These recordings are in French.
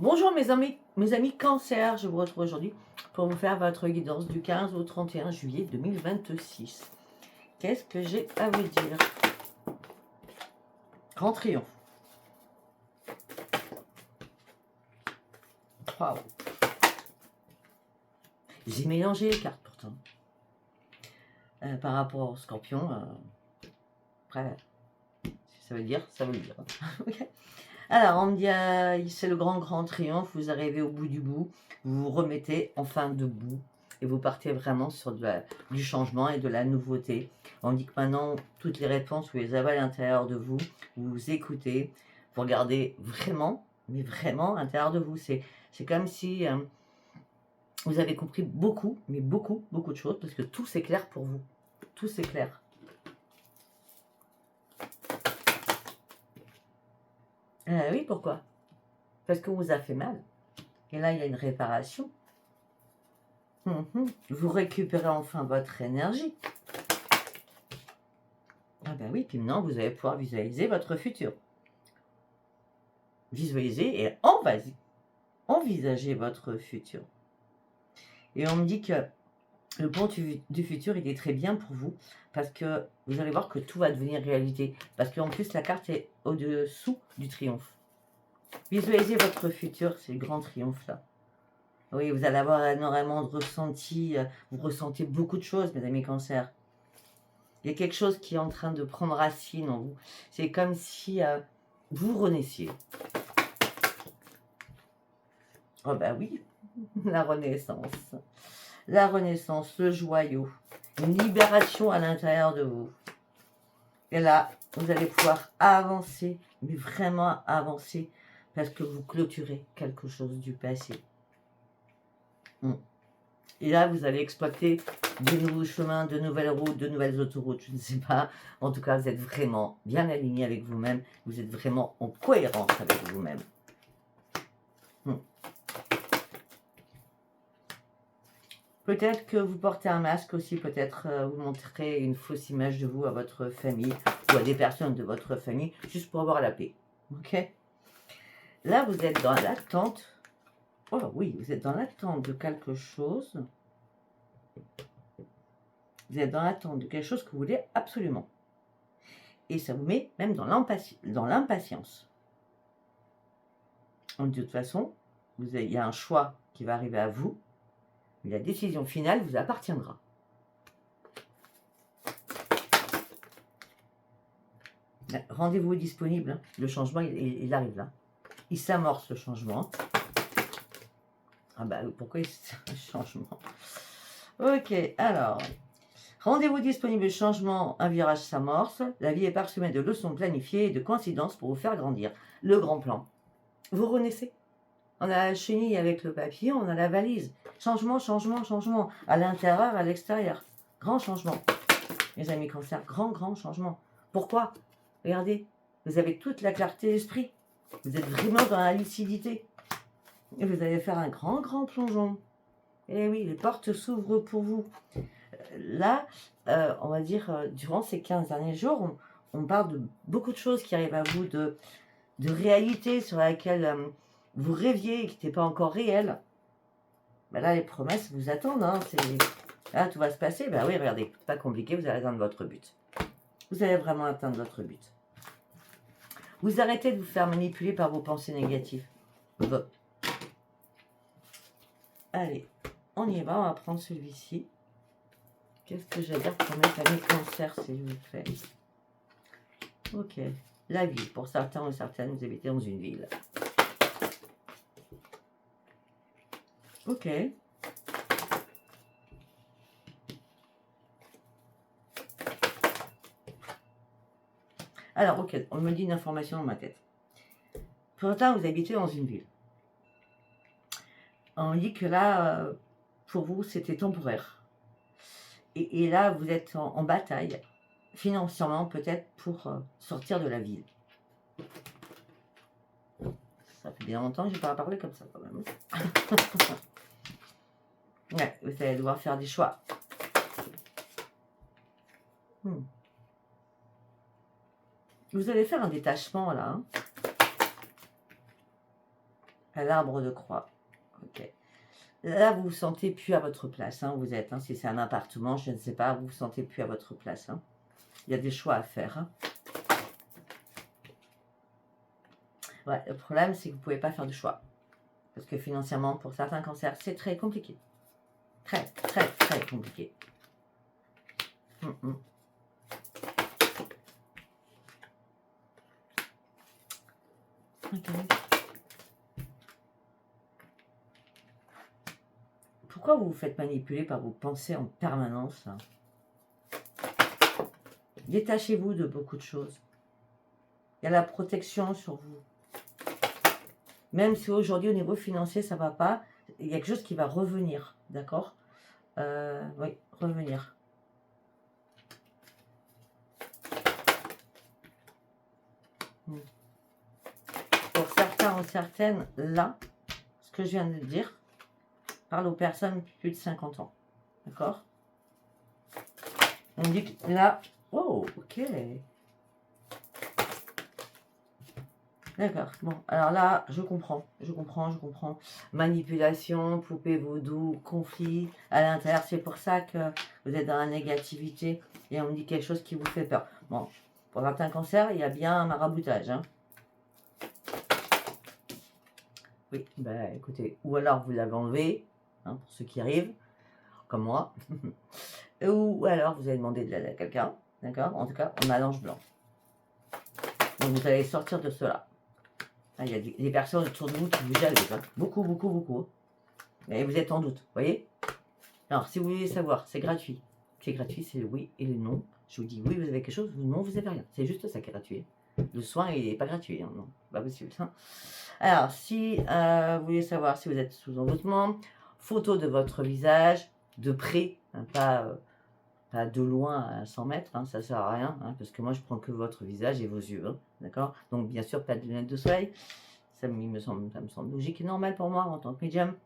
Bonjour mes amis Cancer, je vous retrouve aujourd'hui pour vous faire votre guidance du 15 au 31 juillet 2026. Qu'est-ce que j'ai à vous dire? Grand triomphe. Waouh. J'ai mélangé les cartes pourtant. Par rapport au scorpion. Après, ça veut dire, ça veut dire. Okay. Alors, on me dit, c'est le grand triomphe, vous arrivez au bout du bout, vous vous remettez enfin debout et vous partez vraiment sur du changement et de la nouveauté. On dit que maintenant, toutes les réponses, vous les avez à l'intérieur de vous, vous écoutez, vous regardez vraiment, mais vraiment à l'intérieur de vous. C'est comme si vous avez compris beaucoup, mais beaucoup de choses, parce que tout s'éclaire pour vous. Tout s'éclaire. Oui, pourquoi? Parce qu'on vous a fait mal. Et là, il y a une réparation. Vous récupérez enfin votre énergie. Ah ben oui, puis maintenant, vous allez pouvoir visualiser votre futur. Visualiser et envisager votre futur. Et on me dit que le pont du futur, il est très bien pour vous, parce que vous allez voir que tout va devenir réalité. Parce qu'en plus, la carte est au-dessous du triomphe. Visualisez votre futur, c'est le grand triomphe là. Oui, vous allez avoir énormément de ressentis, vous ressentez beaucoup de choses, mes amis Cancer. Il y a quelque chose qui est en train de prendre racine en vous. C'est comme si vous renaissiez. Oh bah oui, la renaissance. La renaissance, le joyau. Une libération à l'intérieur de vous. Et là, vous allez pouvoir avancer, mais vraiment avancer, parce que vous clôturez quelque chose du passé. Et là, vous allez exploiter de nouveaux chemins, de nouvelles routes, de nouvelles autoroutes, je ne sais pas. En tout cas, vous êtes vraiment bien aligné avec vous-même. Vous êtes vraiment en cohérence avec vous-même. Peut-être que vous portez un masque aussi, peut-être vous montrez une fausse image de vous à votre famille ou à des personnes de votre famille, juste pour avoir la paix. Ok? Là, vous êtes dans l'attente. Oh oui, vous êtes dans l'attente de quelque chose. Vous êtes dans l'attente de quelque chose que vous voulez absolument. Et ça vous met même dans l'impatience. De toute façon, il y a un choix qui va arriver à vous, mais la décision finale vous appartiendra. Rendez-vous disponible, hein. Le changement, il arrive là. Il s'amorce le changement. Ah bah pourquoi il changement? Ok, alors. Rendez-vous disponible, changement, un virage s'amorce. La vie est parsemée de leçons planifiées et de coïncidences pour vous faire grandir. Le grand plan. Vous renaissez. On a la chenille avec le papier, on a la valise. Changement, changement, changement. À l'intérieur, à l'extérieur. Grand changement. Mes amis Cancer, grand changement. Pourquoi? Regardez, vous avez toute la clarté d'esprit. Vous êtes vraiment dans la lucidité. Et vous allez faire un grand plongeon. Et oui, les portes s'ouvrent pour vous. Là, on va dire, durant ces 15 derniers jours, on parle de beaucoup de choses qui arrivent à vous, de réalités sur laquelle vous rêviez et qui n'étaient pas encore réelles. Ben là, les promesses vous attendent. Hein, là, tout va se passer. Ben oui, regardez, pas compliqué, vous allez atteindre votre but. Vous allez vraiment atteindre votre but. Vous arrêtez de vous faire manipuler par vos pensées négatives. Bon. Allez, on y va, on va prendre celui-ci. Qu'est-ce que j'ai à dire pour mes amis Cancer, s'il vous plaît? Ok, la ville. Pour certains ou certaines, vous habitez dans une ville. Ok. Alors, ok, on me dit une information dans ma tête. Pour certains, vous habitez dans une ville. On dit que là, pour vous, c'était temporaire. Et là, vous êtes en bataille, financièrement peut-être, pour sortir de la ville. Ça fait bien longtemps que je n'ai pas parlé comme ça, quand même. Ouais, vous allez devoir faire des choix. Vous allez faire un détachement, là. Hein. l'arbre de croix. Ok. Là, vous vous sentez plus à votre place. Hein, vous êtes, hein, si c'est un appartement, je ne sais pas, vous vous sentez plus à votre place. Hein. Il y a des choix à faire. Hein. Ouais, le problème, c'est que vous ne pouvez pas faire de choix. Parce que financièrement, pour certains cancers, c'est très compliqué. Très, très, très compliqué. Okay. Pourquoi vous vous faites manipuler par vos pensées en permanence? Hein? Détachez-vous de beaucoup de choses. Il y a la protection sur vous. Même si aujourd'hui, au niveau financier, ça ne va pas, il y a quelque chose qui va revenir. D'accord? Oui, revenir. Pour certains ou certaines, là, ce que je viens de dire, parle aux personnes plus de 50 ans. D'accord? On dit que là, oh, ok. D'accord, bon, alors là, je comprends. Manipulation, poupée vaudou, conflit à l'intérieur, c'est pour ça que vous êtes dans la négativité et on me dit quelque chose qui vous fait peur. Bon, pour certains cancers, il y a bien un maraboutage. Hein. Oui, bah écoutez, ou alors vous l'avez enlevé, hein, pour ceux qui arrivent, comme moi, ou alors vous avez demandé de l'aide à quelqu'un, d'accord? En tout cas, on a l'ange blanc. Donc vous allez sortir de cela. Il y a des personnes autour de vous qui vous jalousent. Hein. Beaucoup, beaucoup, beaucoup. Et vous êtes en doute, vous voyez? Alors, si vous voulez savoir, c'est gratuit. C'est gratuit, c'est le oui et le non. Je vous dis oui, vous avez quelque chose, non, vous n'avez rien. C'est juste ça qui est gratuit. Le soin, il n'est pas gratuit. Hein, non, pas possible. Hein. Alors, si vous voulez savoir si vous êtes sous envoûtement, photo de votre visage, de près, hein, pas de loin à 100 mètres, hein, ça ne sert à rien, hein, parce que moi je prends que votre visage et vos yeux, hein, d'accord? Donc bien sûr pas de lunettes de soleil, ça me semble logique et normal pour moi en tant que médium.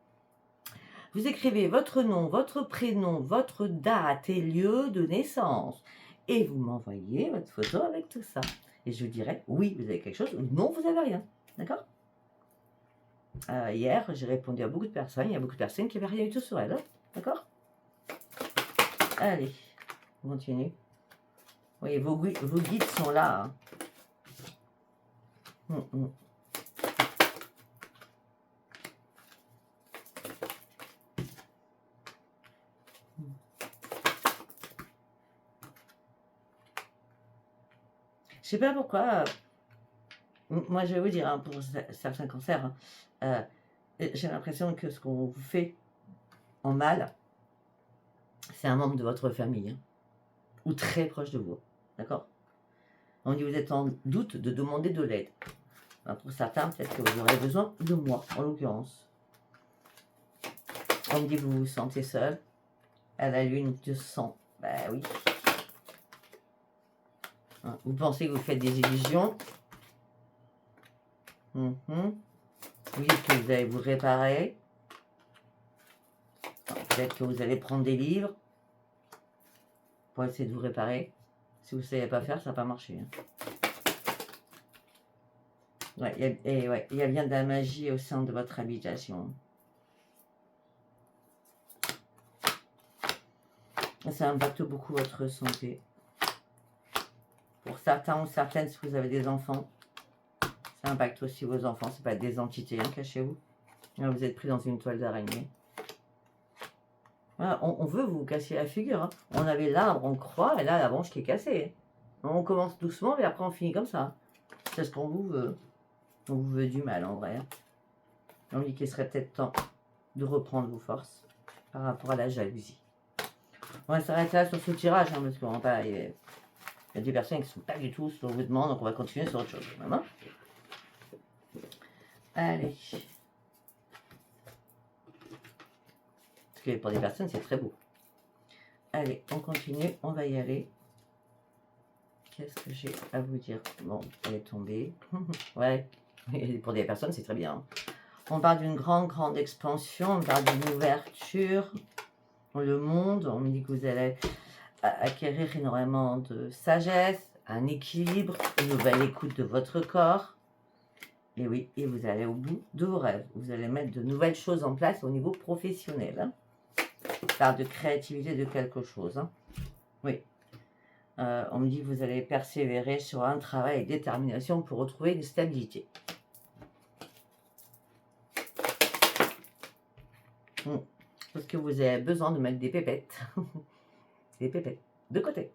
Vous écrivez votre nom, votre prénom, votre date et lieu de naissance et vous m'envoyez votre photo avec tout ça. Et je vous dirai oui, vous avez quelque chose, ou non, vous n'avez rien, d'accord? Hier, j'ai répondu à beaucoup de personnes, il y a beaucoup de personnes qui n'avaient rien du tout sur elles, hein, d'accord? Allez. On continue. Oui, vos guides sont là. Hein. Je sais pas pourquoi. Moi, je vais vous dire, hein, pour certains cancers, hein, j'ai l'impression que ce qu'on vous fait en mal, c'est un membre de votre famille, hein, ou très proche de vous. D'accord? On dit vous êtes en doute de demander de l'aide. Pour certains, peut-être que vous aurez besoin de moi, en l'occurrence. On me dit que vous vous sentez seul. À la lune de sang. Ben oui. Vous pensez que vous faites des illusions. Vous dites que vous allez vous réparer. Peut-être que vous allez prendre des livres pour essayer de vous réparer. Si vous ne savez pas faire, ça ne va pas marcher. Hein. Ouais, il y a bien de la magie au sein de votre habitation. Ça impacte beaucoup votre santé. Pour certains ou certaines, si vous avez des enfants, ça impacte aussi vos enfants. C'est pas des entités, hein, cachez-vous. Vous êtes pris dans une toile d'araignée. Voilà, on veut vous casser la figure. Hein. On avait l'arbre en croix et là la branche qui est cassée. On commence doucement et après on finit comme ça. C'est ce qu'on vous veut. On vous veut du mal en vrai. Hein. On dit qu'il serait peut-être temps de reprendre vos forces par rapport à la jalousie. On va s'arrêter là sur ce tirage hein, parce qu'on va il y a des personnes qui ne sont pas du tout sur vos demandes, donc on va continuer sur autre chose. Hein. Allez. Parce que pour des personnes, c'est très beau. Allez, on continue, on va y aller. Qu'est-ce que j'ai à vous dire? Bon, elle est tombée. Ouais, pour des personnes, c'est très bien. Hein. On parle d'une grande expansion, on parle d'une ouverture. Le monde, on me dit que vous allez acquérir énormément de sagesse, un équilibre, une nouvelle écoute de votre corps. Et oui, et vous allez au bout de vos rêves. Vous allez mettre de nouvelles choses en place au niveau professionnel. Hein. On parle de créativité de quelque chose. Hein. Oui. On me dit que vous allez persévérer sur un travail avec détermination pour retrouver une stabilité. Parce que vous avez besoin de mettre des pépettes. Des pépettes. De côté.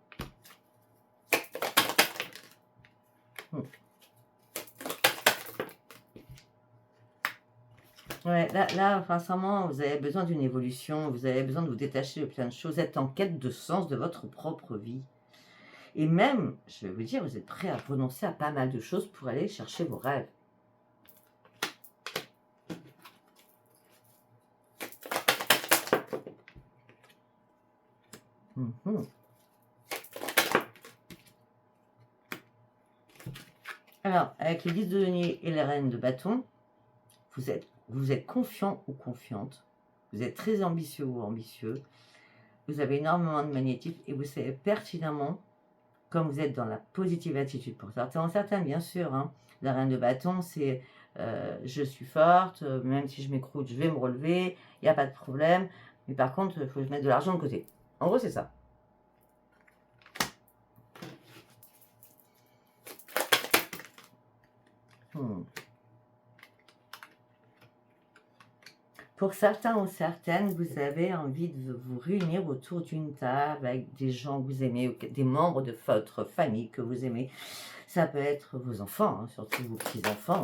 Ouais, là, sincèrement, vous avez besoin d'une évolution, vous avez besoin de vous détacher de plein de choses, être en quête de sens de votre propre vie. Et même, je vais vous dire, vous êtes prêt à renoncer à pas mal de choses pour aller chercher vos rêves. Alors, avec les 10 de denier et les reines de bâton, vous êtes confiant ou confiante, vous êtes très ambitieux ou ambitieux, vous avez énormément de magnétisme et vous savez pertinemment, comme vous êtes dans la positive attitude pour certains bien sûr, hein, la reine de bâton, c'est je suis forte, même si je m'écroute, je vais me relever, il n'y a pas de problème, mais par contre, il faut mettre de l'argent de côté. En gros, c'est ça. Pour certains ou certaines, vous avez envie de vous réunir autour d'une table avec des gens que vous aimez, ou des membres de votre famille que vous aimez. Ça peut être vos enfants, hein, surtout vos petits-enfants.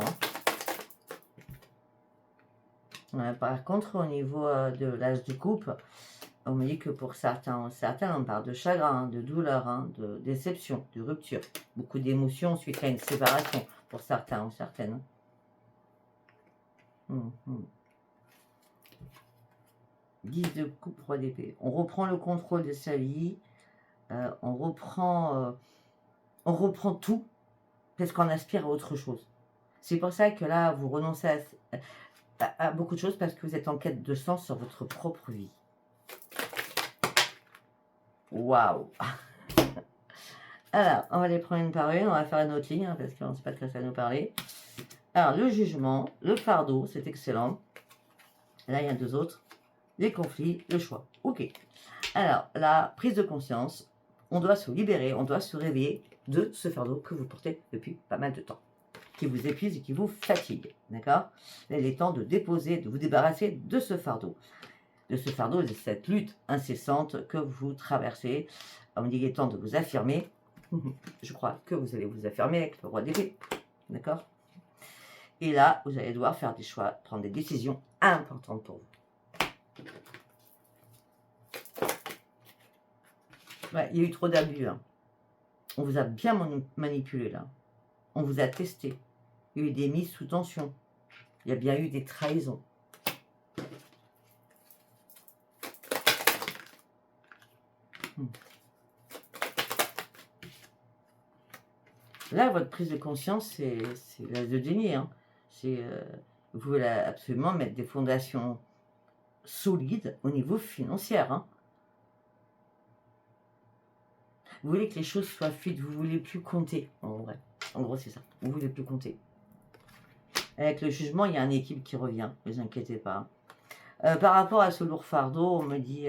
Hein. Par contre, au niveau de l'âge du couple, on me dit que pour certains ou certaines, on parle de chagrin, de douleur, hein, de déception, de rupture. Beaucoup d'émotions suite à une séparation pour certains ou certaines. 10 de coupe, roi d'épée. On reprend le contrôle de sa vie. On reprend tout parce qu'on aspire à autre chose. C'est pour ça que là, vous renoncez à beaucoup de choses parce que vous êtes en quête de sens sur votre propre vie. Waouh. Alors, on va les prendre une par une. On va faire une autre ligne hein, parce qu'on ne sait pas de quoi ça va nous parler. Alors, le jugement, le fardeau, c'est excellent. Là, il y a 2 autres. Les conflits, le choix. Ok. Alors, la prise de conscience, on doit se libérer, on doit se réveiller de ce fardeau que vous portez depuis pas mal de temps, qui vous épuise et qui vous fatigue. D'accord? Il est temps de déposer, de vous débarrasser de ce fardeau, de cette lutte incessante que vous traversez. On dit qu'il est temps de vous affirmer. Je crois que vous allez vous affirmer avec le roi d'épée. D'accord? Et là, vous allez devoir faire des choix, prendre des décisions importantes pour vous. Ouais, il y a eu trop d'abus. Hein. On vous a bien manipulé là. On vous a testé. Il y a eu des mises sous tension. Il y a bien eu des trahisons. Là, votre prise de conscience, c'est l'as de denier. Hein. Vous voulez absolument mettre des fondations solides au niveau financier. Hein. Vous voulez que les choses soient fluides, vous ne voulez plus compter, en vrai. En gros, c'est ça. Vous ne voulez plus compter. Avec le jugement, il y a un équilibre qui revient, ne vous inquiétez pas. Par rapport à ce lourd fardeau, on me dit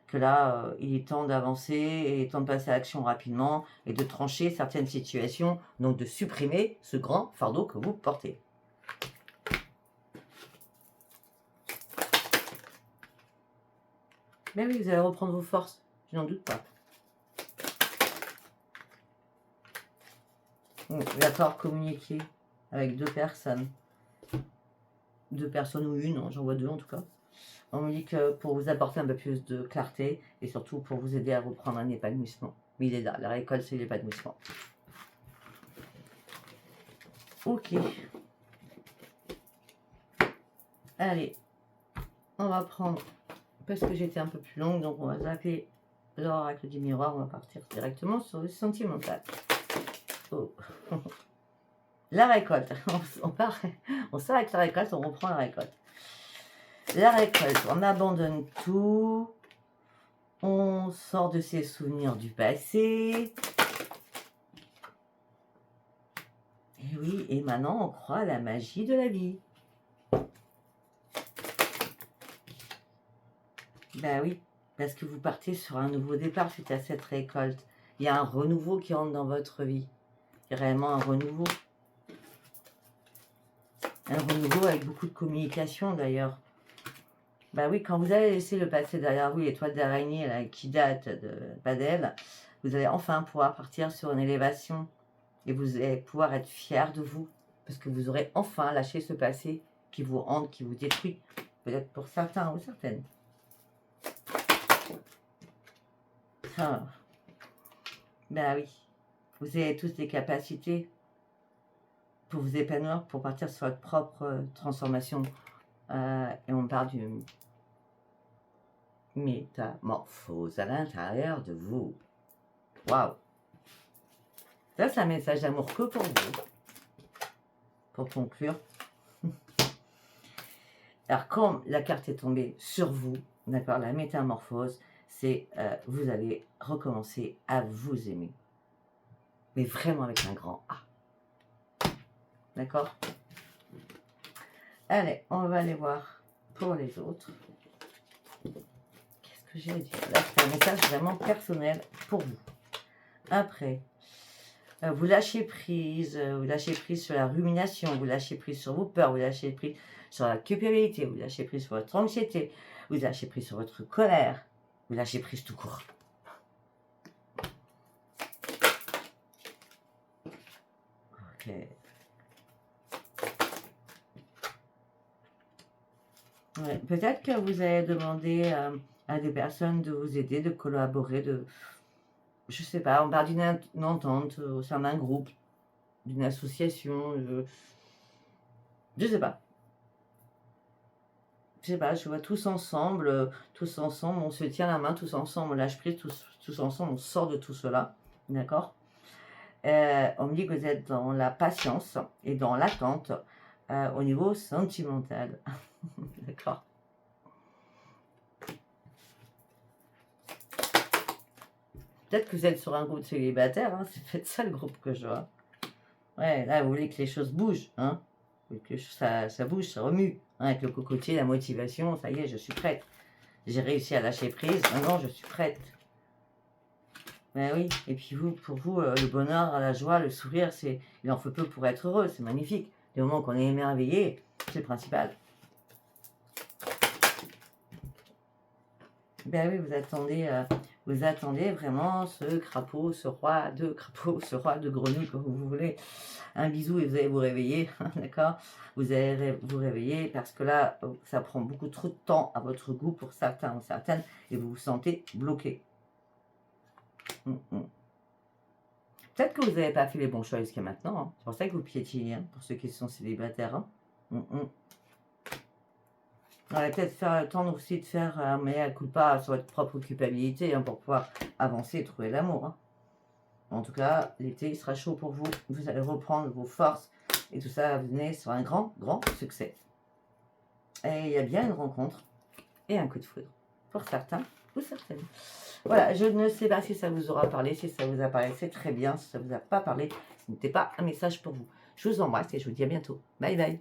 que là, il est temps d'avancer, et il est temps de passer à l'action rapidement et de trancher certaines situations, donc de supprimer ce grand fardeau que vous portez. Mais oui, vous allez reprendre vos forces, je n'en doute pas. D'accord, communiquer avec 2 personnes. 2 personnes ou une, j'en vois 2 en tout cas. On me dit que pour vous apporter un peu plus de clarté et surtout pour vous aider à reprendre un épanouissement. Mais il est là, la récolte c'est l'épanouissement. Ok. Allez, on va prendre, parce que j'étais un peu plus longue, donc on va zapper l'oracle du miroir, on va partir directement sur le sentimental. Oh. La récolte, on sort avec la récolte, on reprend la récolte. La récolte, on abandonne tout, on sort de ses souvenirs du passé, et Et oui, et maintenant on croit à la magie de la vie. Ben oui, parce que vous partez sur un nouveau départ suite à cette récolte. Il y a un renouveau qui entre dans votre vie. Il y a réellement un renouveau. Un renouveau avec beaucoup de communication d'ailleurs. Ben oui, quand vous allez laisser le passé derrière vous, l'étoile d'araignée là, qui date de pas d'elle, vous allez enfin pouvoir partir sur une élévation. Et vous allez pouvoir être fier de vous. Parce que vous aurez enfin lâché ce passé qui vous hante, qui vous détruit. Peut-être pour certains ou certaines. Ah. Ben oui. Vous avez tous des capacités pour vous épanouir, pour partir sur votre propre transformation. Et on parle d'une métamorphose à l'intérieur de vous. Waouh! Ça, c'est un message d'amour que pour vous. Pour conclure. Alors, comme la carte est tombée sur vous, d'accord, la métamorphose, c'est vous allez recommencer à vous aimer. Mais vraiment avec un grand A. D'accord? Allez, on va aller voir pour les autres. Qu'est-ce que j'ai à dire? Là, c'est un message vraiment personnel pour vous. Après, vous lâchez prise sur la rumination, vous lâchez prise sur vos peurs, vous lâchez prise sur la culpabilité, vous lâchez prise sur votre anxiété, vous lâchez prise sur votre colère, vous lâchez prise tout court. Ok. Ouais, peut-être que vous allez demander à des personnes de vous aider, de collaborer, je sais pas, on parle d'une entente au sein d'un groupe, d'une association, je sais pas. Je sais pas, je vois tous ensemble, on se tient la main, tous ensemble, on lâche prise, tous ensemble, on sort de tout cela, d'accord? On me dit que vous êtes dans la patience et dans l'attente au niveau sentimental, d'accord? Peut-être que vous êtes sur un groupe célibataire, hein, c'est peut-être ça le groupe que je vois. Ouais, là, vous voulez que les choses bougent, hein? Vous voulez que ça bouge, ça remue. Hein, avec le cocotier, la motivation, ça y est, je suis prête. J'ai réussi à lâcher prise, maintenant je suis prête. Ben oui, et puis vous, pour vous, le bonheur, la joie, le sourire, il en faut peu pour être heureux, c'est magnifique. Du moment qu'on est émerveillé, c'est le principal. Ben oui, vous attendez vraiment ce crapaud, ce roi de crapaud, ce roi de grenouille, comme vous voulez. Un bisou et vous allez vous réveiller, d'accord? Vous allez vous réveiller parce que là, ça prend beaucoup trop de temps à votre goût pour certains ou certaines et vous vous sentez bloqué. Peut-être que vous n'avez pas fait les bons choix jusqu'à maintenant. Hein. C'est pour ça que vous piétinez, hein, pour ceux qui sont célibataires. Hein. On va peut-être faire le temps aussi de faire un mea culpa sur votre propre culpabilité hein, pour pouvoir avancer et trouver l'amour. Hein. En tout cas, l'été il sera chaud pour vous. Vous allez reprendre vos forces et tout ça va venir sur un grand, grand succès. Et il y a bien une rencontre et un coup de foudre pour certains ou certaines. Voilà, je ne sais pas si ça vous aura parlé. Si ça vous a parlé, c'est très bien. Si ça ne vous a pas parlé, ce n'était pas un message pour vous. Je vous embrasse et je vous dis à bientôt. Bye bye.